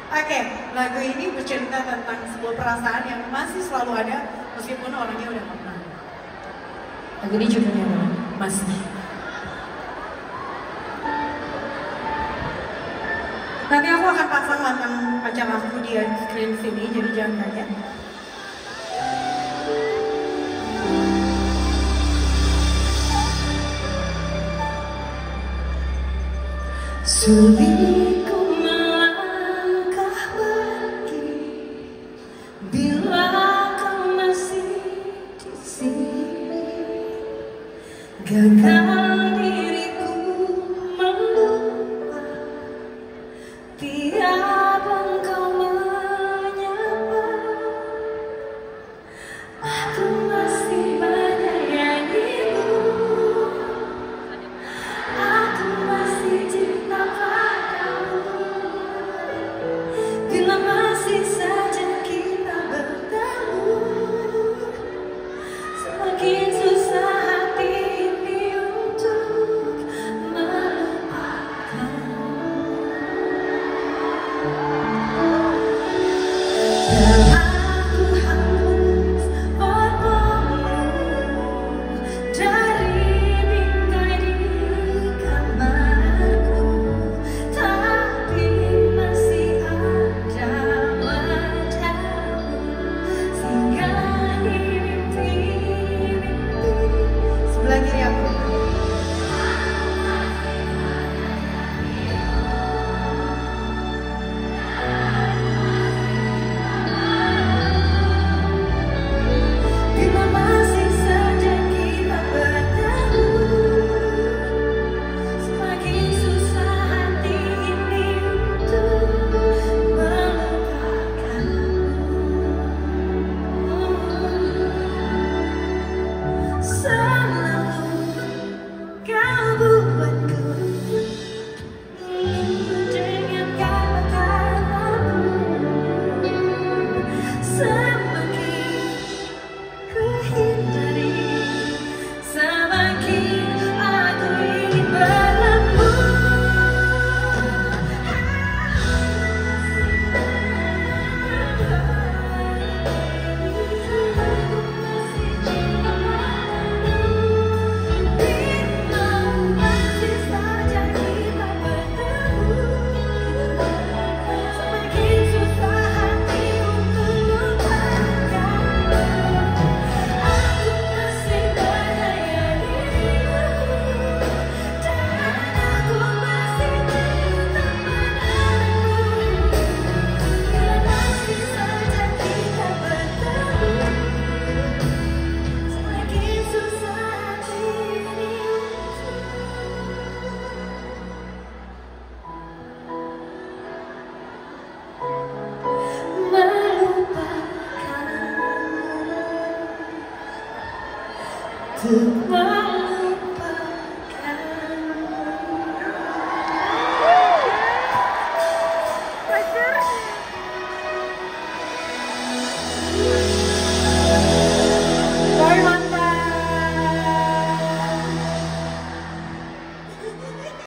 Oke, lagu ini bercerita tentang sebuah perasaan yang masih selalu ada meskipun orangnya udah nggak pernah. Lagu ini judulnya apa? Masih. Nanti aku akan pasang lantang pacar aku di screen sini, jadi jangan kaget. Sulit ku melangkah pergi bila kau masih di sini. Gagal diriku melupa tiap engkau menyapa. Aku masih menyayangimu, aku masih cinta padamu. Bila masih saja kita bertemu, semakin susah hati ini untuk melupakan. Dan aku hapus fotomu dari bingkai di kamarku, tapi masih ada wajahmu singgahi mimpi-mimpi. Sebelah kiri aku. Bila masih saja kita bertemu, semakin susah hati ini untuk melupakanmu. Selalu kau buatku dengan kata-katamu, semakin ku hindari, semakin aku ingin berlaku. Bila masih saja kita bertemu, semakin susah hati untuk lupakanmu. Aku masih menyayangimu, dan aku masih cinta padamu. Bila masih saja kita bertemu, semakin susah hati ini untuk melupakanmu.